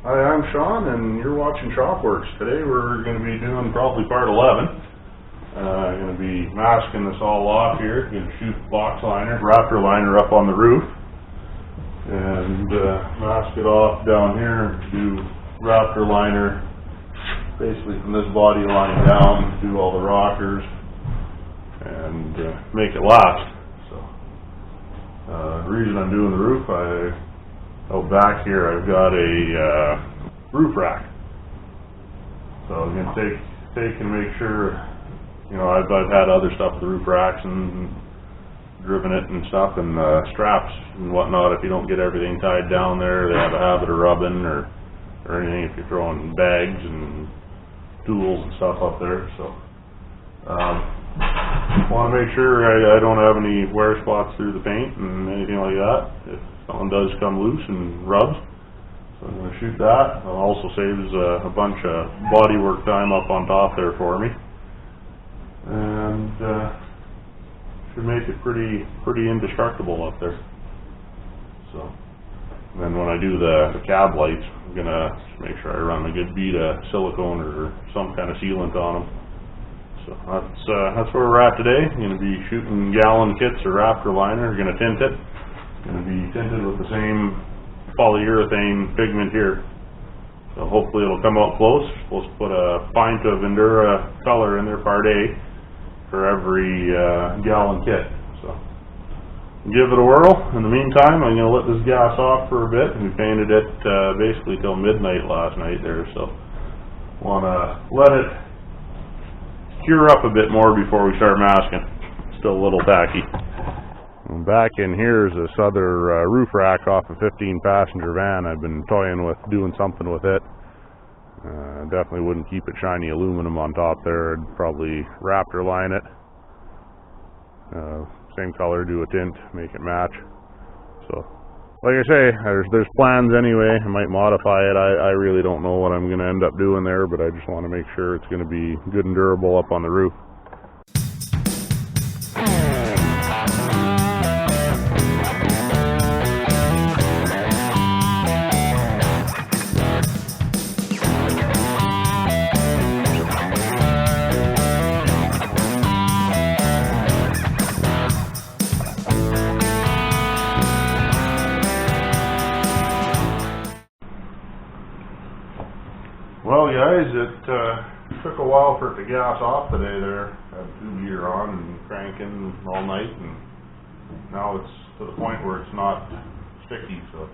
Hi, I'm Sean, and you're watching Shopworx. Today we're going to be doing probably part 11. Going to be masking this all off here. Going to shoot box liner, Raptor Liner up on the roof, and mask it off down here. Do Raptor Liner basically from this body line down. Do all the rockers and make it last. So the reason I'm doing the roof, out back here I've got a roof rack. So I'm going to take and make sure, you know, I've had other stuff with the roof racks and driven it and stuff, and straps and whatnot. If you don't get everything tied down there, they have a habit of rubbing or anything if you're throwing bags and tools and stuff up there. So want to make sure I don't have any wear spots through the paint and anything like that. If something does come loose and rubs, so I'm going to shoot that. It also saves a bunch of body work time up on top there for me, and should make it pretty indestructible up there. So, and then when I do the cab lights, I'm going to make sure I run a good bead of silicone or some kind of sealant on them. So that's where we're at today. I'm going to be shooting gallon kits of Raptor Liner. We're going to tint it. Going to be tinted with the same polyurethane pigment here. So hopefully it'll come out close. Supposed to put a pint of Endura color in there, part A, for every gallon kit. So give it a whirl. In the meantime, I'm going to let this gas off for a bit. We painted it basically till midnight last night there, so want to let it cure up a bit more before we start masking. Still a little tacky. Back in here is this other roof rack off a 15-passenger van. I've been toying with doing something with it. Definitely wouldn't keep it shiny aluminum on top there. I'd probably Raptor line it. Same color, do a tint, make it match. So, like I say, there's plans anyway. I might modify it. I really don't know what I'm going to end up doing there, but I just want to make sure it's going to be good and durable up on the roof. Well, guys, it took a while for it to gas off today there. I had tube heater on and cranking all night, and now it's to the point where it's not sticky, so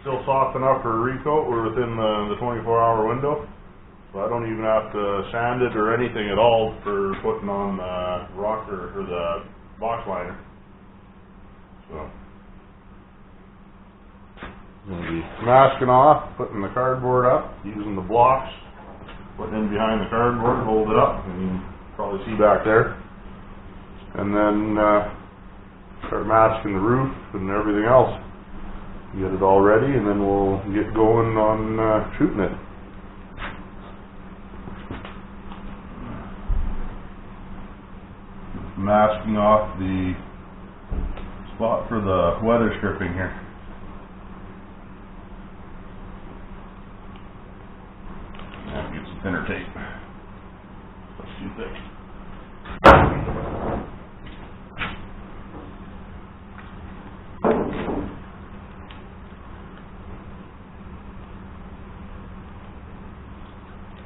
still soft enough for a recoat. We're within the 24-hour window, so I don't even have to sand it or anything at all for putting on the rocker or the box liner. So I'm going to be masking off, putting the cardboard up, using the blocks, putting in behind the cardboard, hold it up, and you can probably see back there. And then start masking the roof and everything else. Get it all ready, and then we'll get going on shooting it. Masking off the spot for the weather stripping here. Get some thinner tape. That's too thick.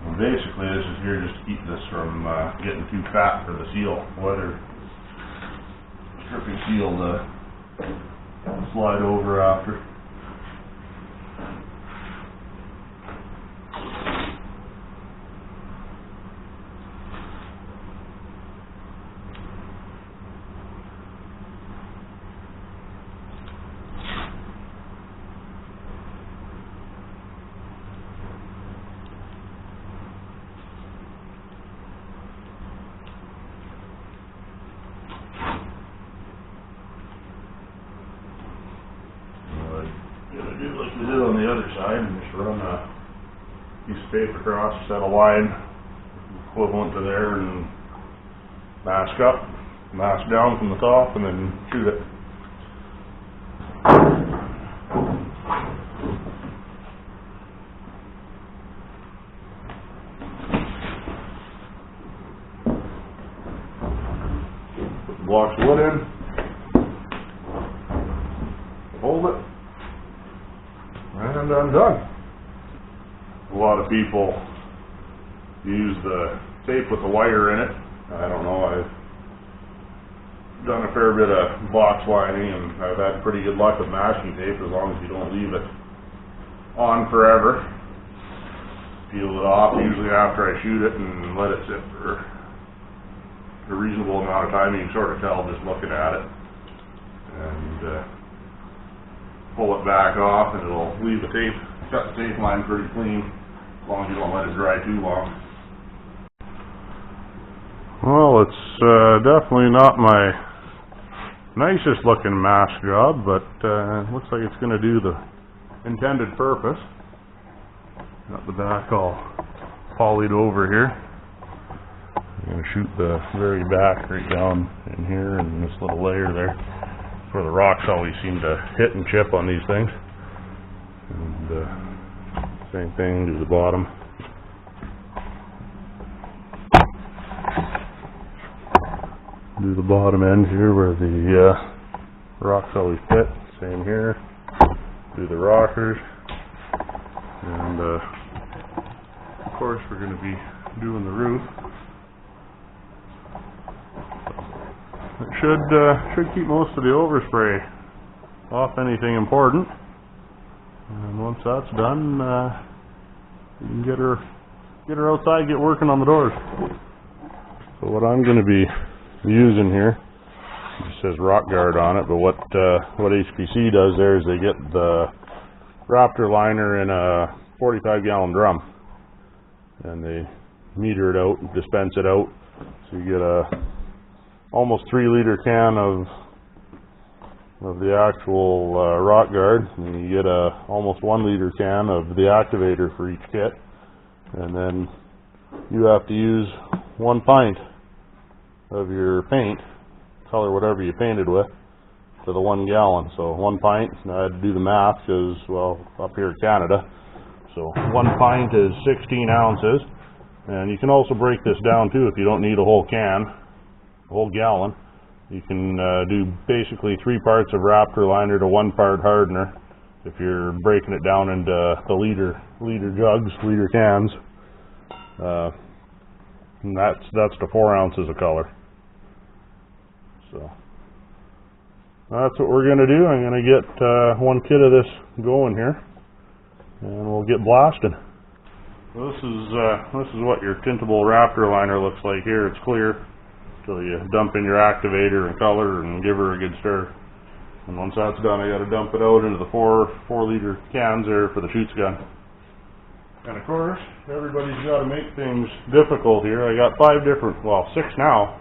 Well, basically, this is here just to keep this from getting too fat for the seal. Weather stripping seal to slide over after. Do like we did on the other side, and just run a piece of paper across, set a line equivalent to there, and mask up, mask down from the top, and then shoot it. blocks of wood in, hold it, and I'm done. A lot of people use the tape with the wire in it. I don't know, I've done a fair bit of box lining and I've had pretty good luck with masking tape as long as you don't leave it on forever. Peel it off usually after I shoot it and let it sit for a reasonable amount of time. You can sort of tell just looking at it, and pull it back off and it'll leave the tape, cut the tape line pretty clean as long as you don't let it dry too long. Well, it's definitely not my nicest looking mask job, but it looks like it's going to do the intended purpose. Got the back all polyed over here. I'm going to shoot the very back right down in here and this little layer there where the rocks always seem to hit and chip on these things. And same thing to the bottom. Do the bottom end here where the rocks always hit. Same here. Do the rockers. And of course we're going to be doing the roof. It should keep most of the overspray off anything important. And once that's done, you can get her outside, get working on the doors. So what I'm going to be using here, it just says rock guard on it, but what HPC does there is they get the Raptor Liner in a 45-gallon drum, and they meter it out, dispense it out, so you get a almost 3-liter can of the actual rock guard, and you get a almost 1-liter can of the activator for each kit, and then you have to use 1 pint of your paint, color whatever you painted with, to the 1 gallon. So 1 pint, I had to do the math because, well, up here in Canada, so 1 pint is 16 ounces, and you can also break this down too if you don't need a whole can, a whole gallon. You can do basically 3 parts of Raptor Liner to 1 part hardener if you're breaking it down into the liter jugs, liter cans. And that's to 4 ounces of color. So that's what we're going to do. I'm going to get 1 kit of this going here, and we'll get blasting. This is what your tintable Raptor Liner looks like here. It's clear until you dump in your activator and color and give her a good stir. And once that's done, I got to dump it out into the 4-liter cans there for the shoots gun. And of course, everybody's got to make things difficult here. I got 5 different, well, 6 now,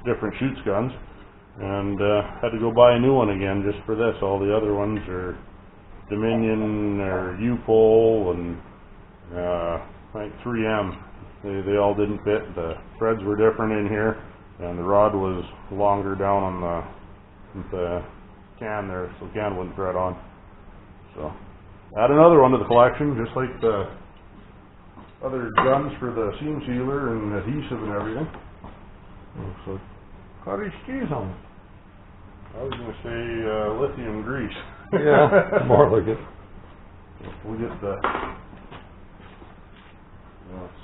different shoots guns. And had to go buy a new one again just for this. All the other ones are Dominion or U-Pole and like 3M. They all didn't fit. The threads were different in here, and the rod was longer down on the can there, so the can wouldn't thread on. So add another one to the collection, just like the other guns for the seam sealer and adhesive and everything. So cottage cheese on it. I was going to say lithium grease. Yeah, more like it. We'll get the, it's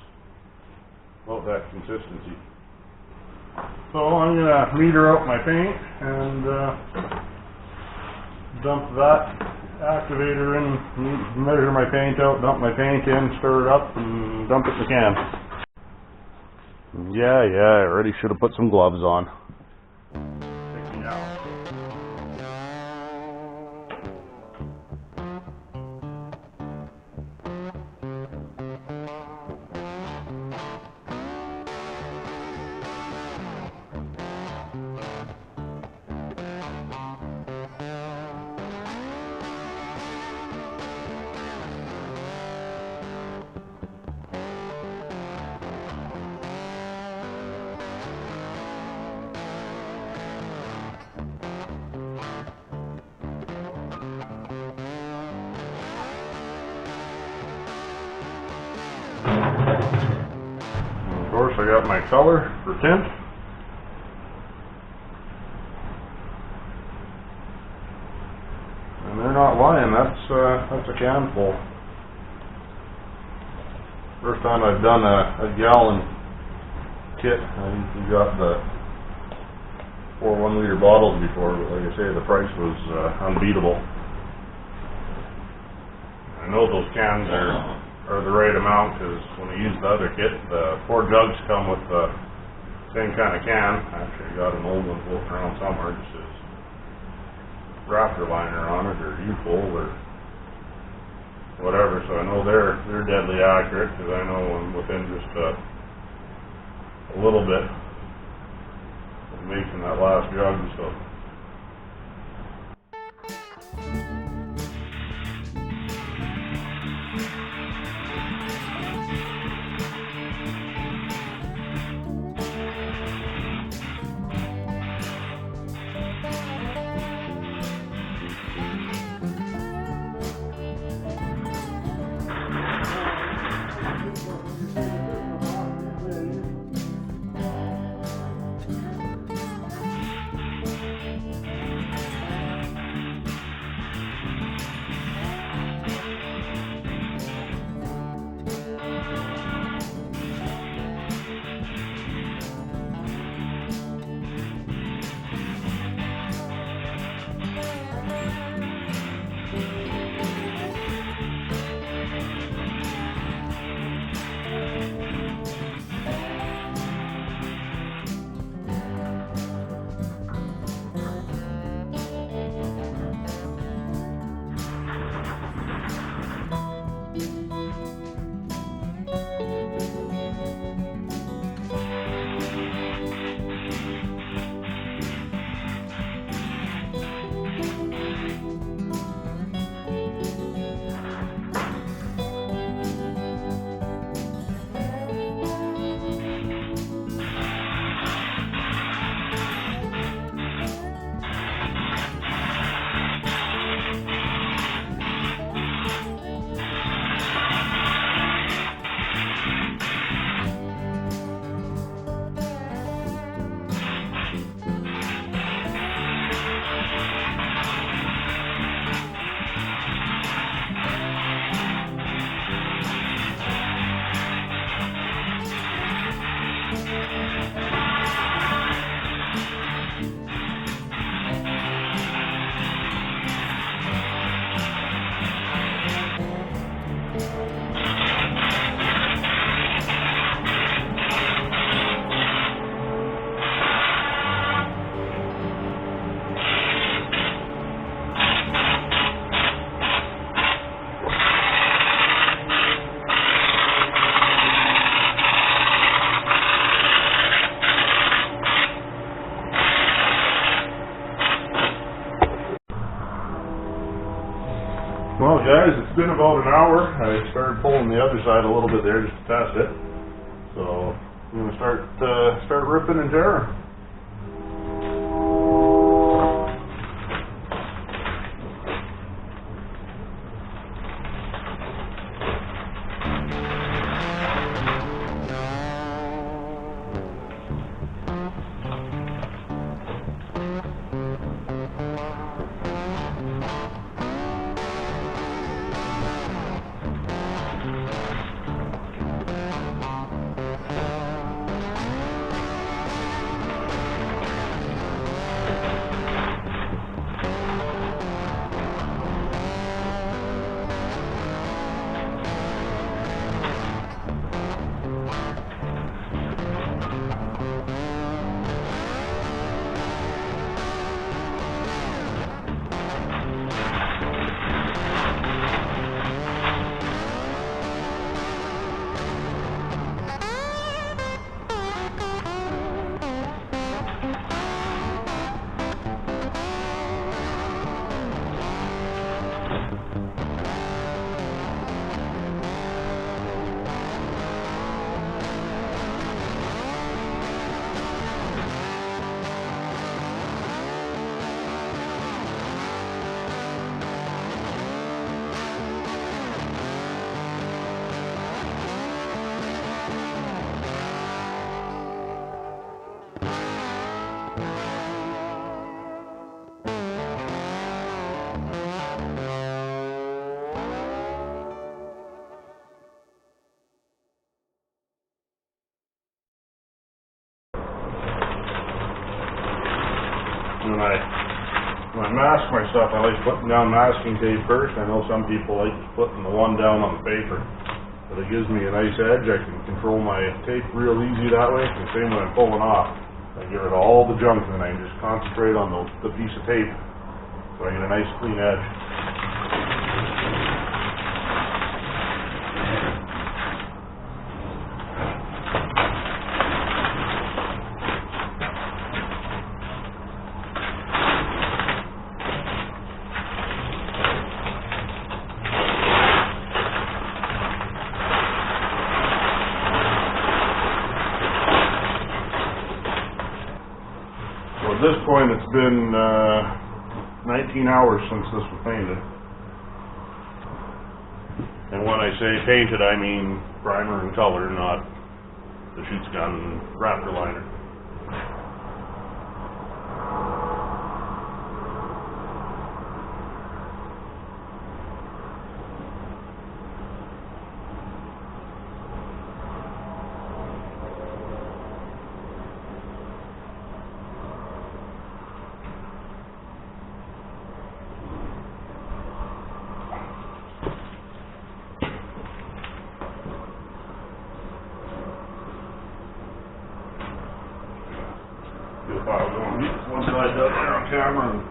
about that consistency. So I'm going to meter out my paint and dump that activator in, measure my paint out, dump my paint in, stir it up, and dump it in the can. Yeah, I already should have put some gloves on. Take me out. Of course, I got my color for tint. can full. First time I've done a gallon kit. I usually got the 4 1-liter bottles before, but like I say, the price was unbeatable. I know those cans are the right amount, because when I used the other kit, the 4 jugs come with the same kind of can. Actually, I got an old one floating around somewhere. It says Raptor Liner on it, or U-Full, or whatever. So I know they're deadly accurate, because I know I'm within just a little bit of making that last jug. So. Well, guys, it's been about an hour. I started pulling the other side a little bit there just to test it. So I'm going to start ripping and tearing. when I mask my stuff, I like putting down masking tape first. I know some people like putting the one down on the paper, but it gives me a nice edge. I can control my tape real easy that way. And same when I'm pulling off. I get rid of all the junk and I just concentrate on the piece of tape, so I get a nice clean edge. At this point, it's been 19 hours since this was painted. And when I say painted, I mean primer and color, not the Shoots Gun Raptor Liner. If I was going to get one side up there on camera, and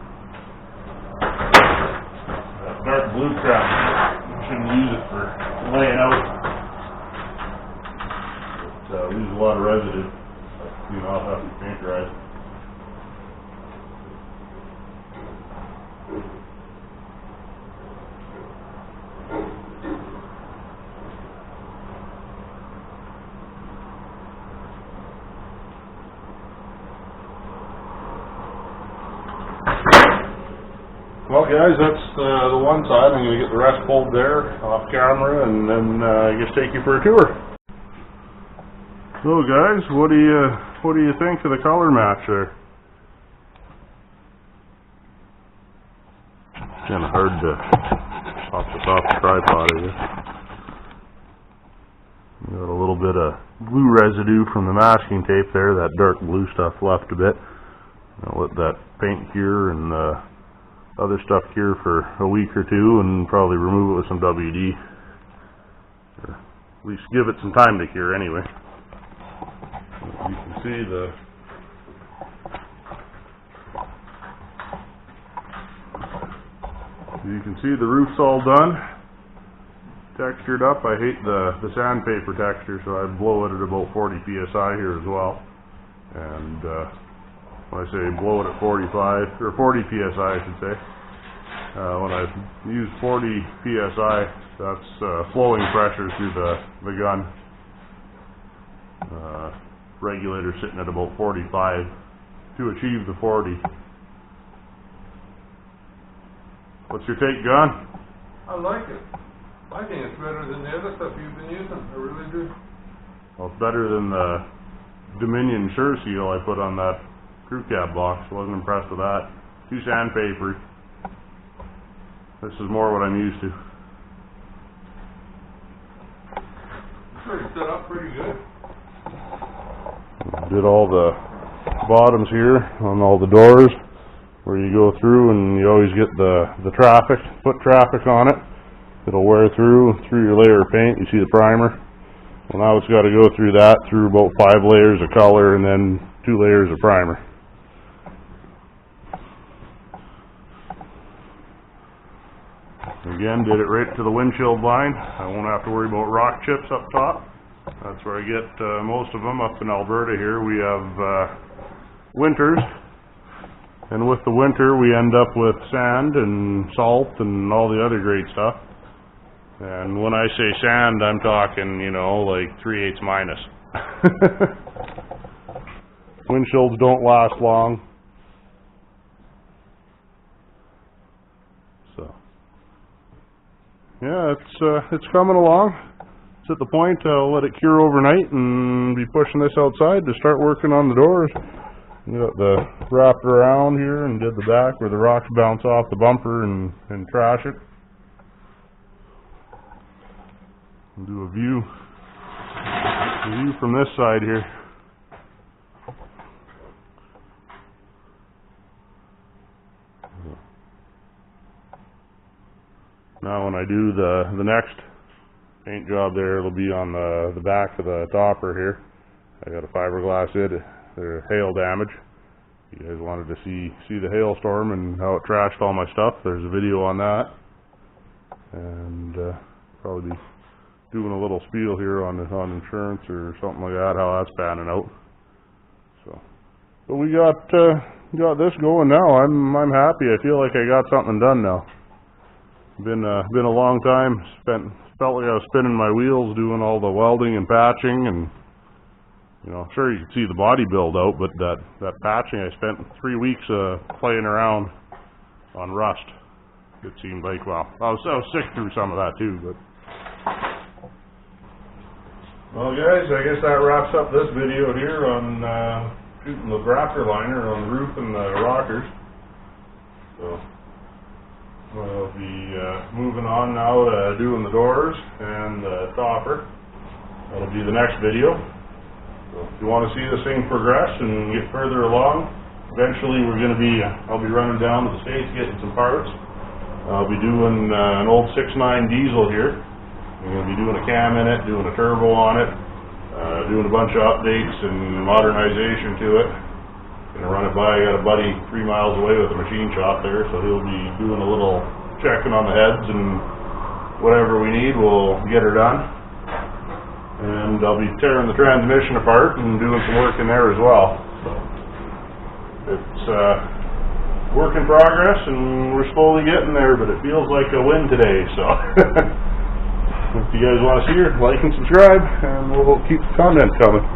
that dark blue crap, shouldn't use it for laying out. It loses a lot of residue, clean off after you paint dries. Well guys, that's the one side. I'm going to get the rest pulled there off camera and then I guess take you for a tour. So guys, what do you think of the color match there? It's kind of hard to pop this off the tripod here. Got a little bit of blue residue from the masking tape there. That dark blue stuff left a bit. I'll let that paint cure and other stuff cure for a week or two and probably remove it with some WD. Or at least give it some time to cure anyway. You can see the roof's all done. Textured up. I hate the sandpaper texture, so I blow it at about 40 psi here as well. And when I say blow it at 45, or 40 psi I should say, when I use 40 psi, that's flowing pressure through the gun. Regulator sitting at about 45 to achieve the 40. What's your take, John? I like it. I think it's better than the other stuff you've been using. I really do. Well, it's better than the Dominion Sure Seal I put on that crew cab box. Wasn't impressed with that. Too sandpapery. This is more what I'm used to. It's pretty set up pretty good. Did all the bottoms here on all the doors where you go through and you always get the traffic, foot traffic on it. It'll wear through your layer of paint. You see the primer. Well, now it's got to go through that, through about 5 layers of color and then 2 layers of primer. Again, did it right to the windshield line. I won't have to worry about rock chips up top. That's where I get most of them. Up in Alberta here we have winters, and with the winter we end up with sand and salt and all the other great stuff. And when I say sand, I'm talking, you know, like 3/8 minus. Windshields don't last long. So yeah, it's coming along. It's at the point I'll let it cure overnight and be pushing this outside to start working on the doors. We got the wrapped around here and did the back where the rocks bounce off the bumper and trash it. We'll do a view from this side here. I do the next paint job there, it'll be on the back of the topper here. I got a fiberglass lid, hail damage. If you guys wanted to see the hailstorm and how it trashed all my stuff, there's a video on that. And probably be doing a little spiel here on insurance or something like that, how that's panning out. So, but we got this going now. I'm happy. I feel like I got something done now. Been a long time. Felt like I was spinning my wheels doing all the welding and patching, and you know, sure you can see the body build out, but that patching, I spent 3 weeks playing around on rust. It seemed like, well, I was sick through some of that too, but. Well guys, I guess that wraps up this video here on shooting the Raptor Liner on the roof and the rockers. So, we'll be moving on now to doing the doors and the topper. That'll be the next video. So if you want to see this thing progress and get further along, eventually I'll be running down to the States getting some parts. I'll be doing an old 6.9 diesel here. I'm going to be doing a cam in it, doing a turbo on it, doing a bunch of updates and modernization to it. Going to run it by, I got a buddy 3 miles away with a machine shop there, so he'll be doing a little checking on the heads, and whatever we need, we'll get her done. And I'll be tearing the transmission apart and doing some work in there as well. So it's work in progress, and we're slowly getting there, but it feels like a win today, so. If you guys want to see her, like and subscribe, and we'll keep the content coming.